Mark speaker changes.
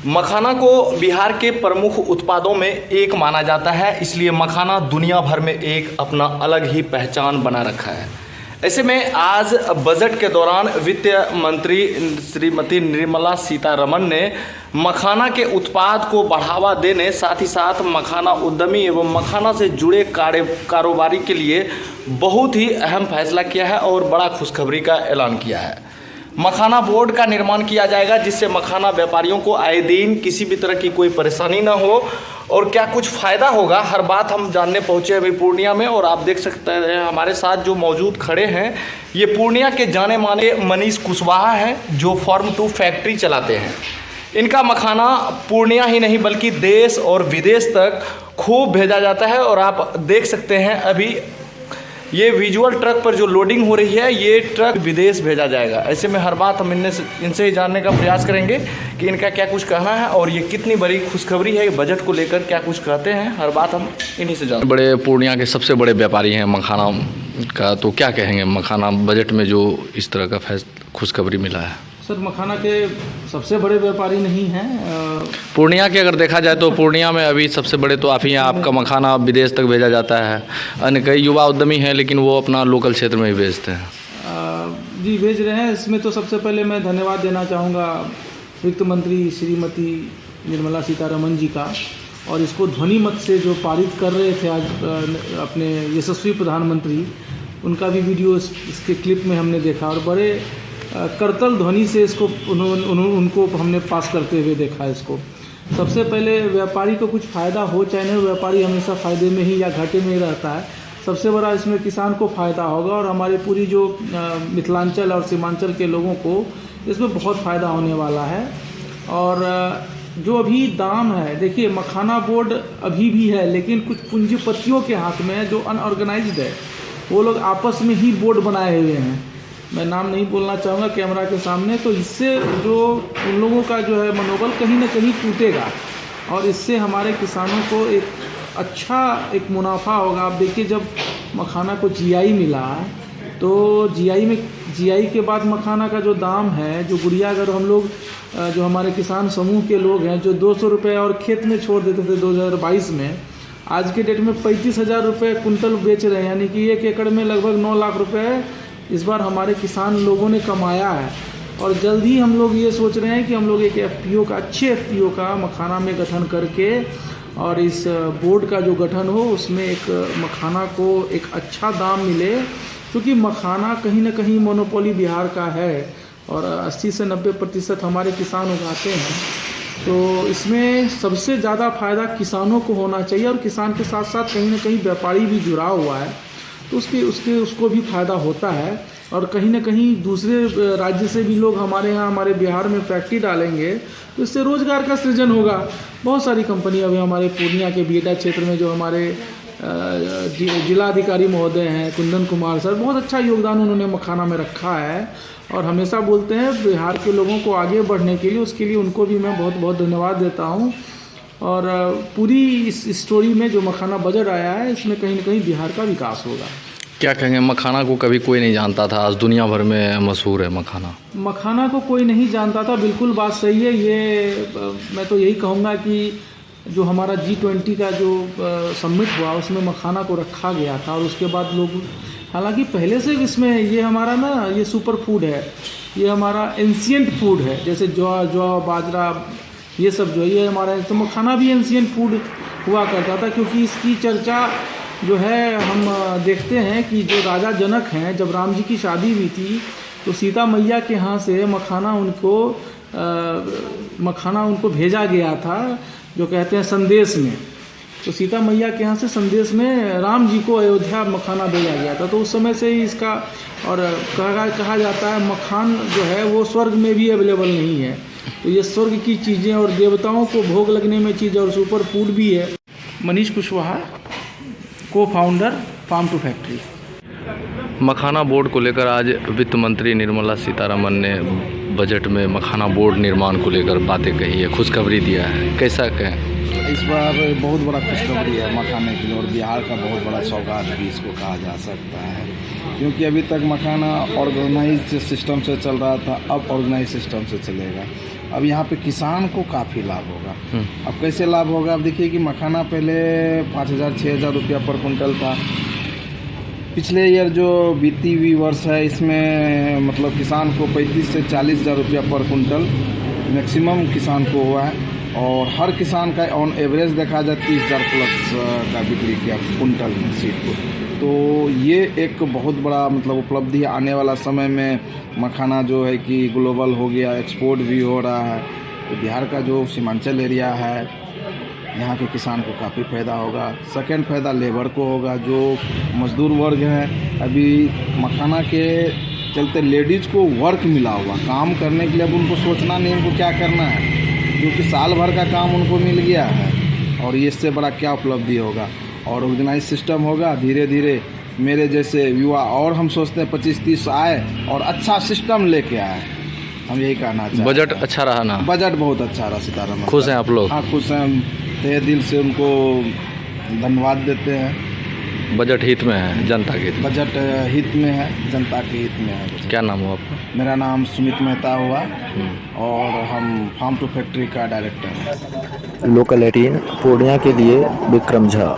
Speaker 1: मखाना को बिहार के प्रमुख उत्पादों में एक माना जाता है, इसलिए मखाना दुनिया भर में एक अपना अलग ही पहचान बना रखा है। ऐसे में आज बजट के दौरान वित्त मंत्री श्रीमती निर्मला सीतारमण ने मखाना के उत्पाद को बढ़ावा देने, साथ ही साथ मखाना उद्यमी एवं मखाना से जुड़े कारोबारी के लिए बहुत ही अहम फैसला किया है और बड़ा खुशखबरी का ऐलान किया है। मखाना बोर्ड का निर्माण किया जाएगा, जिससे मखाना व्यापारियों को आए दिन किसी भी तरह की कोई परेशानी ना हो। और क्या कुछ फ़ायदा होगा, हर बात हम जानने पहुँचे अभी पूर्णिया में। और आप देख सकते हैं हमारे साथ जो मौजूद खड़े हैं, ये पूर्णिया के जाने माने मनीष कुशवाहा हैं, जो फार्म टू फैक्ट्री चलाते हैं। इनका मखाना पूर्णिया ही नहीं बल्कि देश और विदेश तक खूब भेजा जाता है। और आप देख सकते हैं अभी ये विजुअल ट्रक पर जो लोडिंग हो रही है, ये ट्रक विदेश भेजा जाएगा। ऐसे में हर बात हम इनसे ही जानने का प्रयास करेंगे कि इनका क्या कुछ कहना है और ये कितनी बड़ी खुशखबरी है, बजट को लेकर क्या कुछ कहते हैं। हर बात हम इन्हीं से जानेंगे। बड़े पूर्णिया के सबसे बड़े व्यापारी हैं मखाना का, तो क्या कहेंगे मखाना बजट में जो इस तरह का खुशखबरी मिला है?
Speaker 2: सर, मखाना के सबसे बड़े व्यापारी नहीं हैं
Speaker 1: पूर्णिया के। अगर देखा जाए तो पूर्णिया में अभी सबसे बड़े तो आप ही हैं। आपका मखाना विदेश तक भेजा जाता है। अन्य कई युवा उद्यमी हैं, लेकिन वो अपना लोकल क्षेत्र में ही भेजते हैं।
Speaker 2: जी, भेज रहे हैं। इसमें तो सबसे पहले मैं धन्यवाद देना चाहूँगा वित्त मंत्री श्रीमती निर्मला सीतारमण जी का, और इसको ध्वनि मत से जो पारित कर रहे थे आज अपने यशस्वी प्रधानमंत्री, उनका भी वीडियो इसके क्लिप में हमने देखा और बड़े करतल ध्वनि से इसको उनको हमने पास करते हुए देखा। इसको सबसे पहले व्यापारी को कुछ फ़ायदा हो चाहे नहीं, व्यापारी हमेशा फ़ायदे में ही या घाटे में ही रहता है। सबसे बड़ा इसमें किसान को फ़ायदा होगा और हमारे पूरी जो मिथिलांचल और सीमांचल के लोगों को इसमें बहुत फ़ायदा होने वाला है। और जो अभी दाम है, देखिए मखाना बोर्ड अभी भी है, लेकिन कुछ पूंजीपतियों के हाथ में है जो अनऑर्गेनाइज्ड है। वो लोग आपस में ही बोर्ड बनाए हुए हैं, मैं नाम नहीं बोलना चाहूँगा कैमरा के सामने। तो इससे जो उन लोगों का जो है मनोबल कहीं ना कहीं टूटेगा और इससे हमारे किसानों को एक अच्छा एक मुनाफा होगा। आप देखिए, जब मखाना को जीआई मिला तो जीआई के बाद मखाना का जो दाम है, जो गुड़िया अगर हम लोग जो हमारे किसान समूह के लोग हैं जो 200 रुपये और खेत में छोड़ देते थे 2022 में, आज के डेट में 35,000 रुपये कुंटल बेच रहे हैं, यानी कि 1 एकड़ में लगभग 9 लाख रुपये इस बार हमारे किसान लोगों ने कमाया है। और जल्द ही हम लोग ये सोच रहे हैं कि हम लोग एक एफपीओ का, अच्छे एफपीओ का मखाना में गठन करके और इस बोर्ड का जो गठन हो उसमें एक मखाना को एक अच्छा दाम मिले, क्योंकि मखाना कहीं ना कहीं मोनोपोली बिहार का है और 80 से 90% हमारे किसान उगाते हैं। तो इसमें सबसे ज़्यादा फ़ायदा किसानों को होना चाहिए और किसान के साथ साथ कहीं ना कहीं व्यापारी भी जुड़ा हुआ है, तो उसको भी फ़ायदा होता है। और कहीं ना कहीं दूसरे राज्य से भी लोग हमारे यहाँ हमारे बिहार में फैक्ट्री डालेंगे तो इससे रोज़गार का सृजन होगा। बहुत सारी कंपनियाँ अभी हमारे पूर्णिया के बीटा क्षेत्र में जो हमारे जिलाधिकारी महोदय हैं कुंदन कुमार सर, बहुत अच्छा योगदान उन्होंने मखाना में रखा है और हमेशा बोलते हैं बिहार के लोगों को आगे बढ़ने के लिए, उसके लिए उनको भी मैं बहुत बहुत धन्यवाद देता हूँ। और पूरी इस स्टोरी में जो मखाना बजट आया है, इसमें कहीं ना कहीं बिहार का विकास होगा।
Speaker 1: क्या कहेंगे, मखाना को कभी कोई नहीं जानता था, आज दुनिया भर में मशहूर है मखाना।
Speaker 2: मखाना को कोई नहीं जानता था, बिल्कुल बात सही है। ये मैं तो यही कहूँगा कि जो हमारा G20 का जो समिट हुआ उसमें मखाना को रखा गया था और उसके बाद लोग, हालांकि पहले से इसमें ये हमारा ना ये सुपर फूड है, ये हमारा एंशिएंट फूड है। जैसे जौ बाजरा ये सब जो है ये हमारा, तो मखाना भी एंशिएंट फूड हुआ करता था, क्योंकि इसकी चर्चा जो है हम देखते हैं कि जो राजा जनक हैं, जब राम जी की शादी हुई थी तो सीता मैया के यहाँ से मखाना उनको भेजा गया था, जो कहते हैं संदेश में। तो सीता मैया के यहाँ से संदेश में राम जी को अयोध्या मखाना भेजा गया था। तो उस समय से ही इसका, और कहा जाता है मखान जो है वो स्वर्ग में भी अवेलेबल नहीं है, तो ये स्वर्ग की चीज़ें और देवताओं को भोग लगने में चीज़ और सुपर फूड भी है। Manish Kushwaha, co-founder farm to factory.
Speaker 1: Makhana board को लेकर आज वित्त मंत्री निर्मला सीतारमण ने बजट में मखाना बोर्ड निर्माण को लेकर बातें कही है, खुशखबरी दिया है, कैसा कहें?
Speaker 3: इस बार बहुत बड़ा खुशखबरी है मखाने के लिए और बिहार का बहुत बड़ा सौगात भी इसको कहा जा सकता है। क्योंकि अभी तक मखाना ऑर्गेनाइज सिस्टम से चल रहा था, अब ऑर्गेनाइज सिस्टम से चलेगा। अब यहाँ पे किसान को काफ़ी लाभ होगा। अब कैसे लाभ होगा? अब देखिए कि मखाना पहले 5,000-6,000 रुपया पर कुंटल था। पिछले ईयर जो बीती हुई वर्ष है इसमें मतलब किसान को 35 से 40,000 रुपया पर कुंटल मैक्सिमम किसान को हुआ है, और हर किसान का ऑन एवरेज देखा जाए 30,000 प्लस का बिक्री किया कुंटल में सीड को। तो ये एक बहुत बड़ा मतलब उपलब्धि है। आने वाला समय में मखाना जो है कि ग्लोबल हो गया, एक्सपोर्ट भी हो रहा है। तो बिहार का जो सीमांचल एरिया है यहाँ के किसान को काफ़ी फ़ायदा होगा। सेकेंड फ़ायदा लेबर को होगा, जो मजदूर वर्ग है। अभी मखाना के चलते लेडीज़ को वर्क मिला हुआ, काम करने के लिए अब उनको सोचना नहीं उनको क्या करना है, क्योंकि साल भर का काम उनको मिल गया है। और ये इससे बड़ा क्या उपलब्धि होगा। और ऑर्गेनाइज सिस्टम होगा, धीरे धीरे मेरे जैसे युवा और हम सोचते हैं 25-30 आए और अच्छा सिस्टम लेके आए। हम यही कहना चाहते हैं।
Speaker 1: बजट अच्छा रहा ना?
Speaker 3: बजट बहुत अच्छा रहा सीताराम।
Speaker 1: खुश हैं आप लोग?
Speaker 3: हाँ खुश हैं, हम तहे दिल से उनको धन्यवाद देते हैं।
Speaker 1: बजट हित में है, जनता के हित?
Speaker 3: बजट हित में है, जनता के हित में है।
Speaker 1: क्या नाम हुआ आपका?
Speaker 3: मेरा नाम सुमित मेहता हुआ और हम फार्म टू फैक्ट्री का डायरेक्टर हैं।
Speaker 4: लोकल 18 पूर्णिया के लिए विक्रम झा।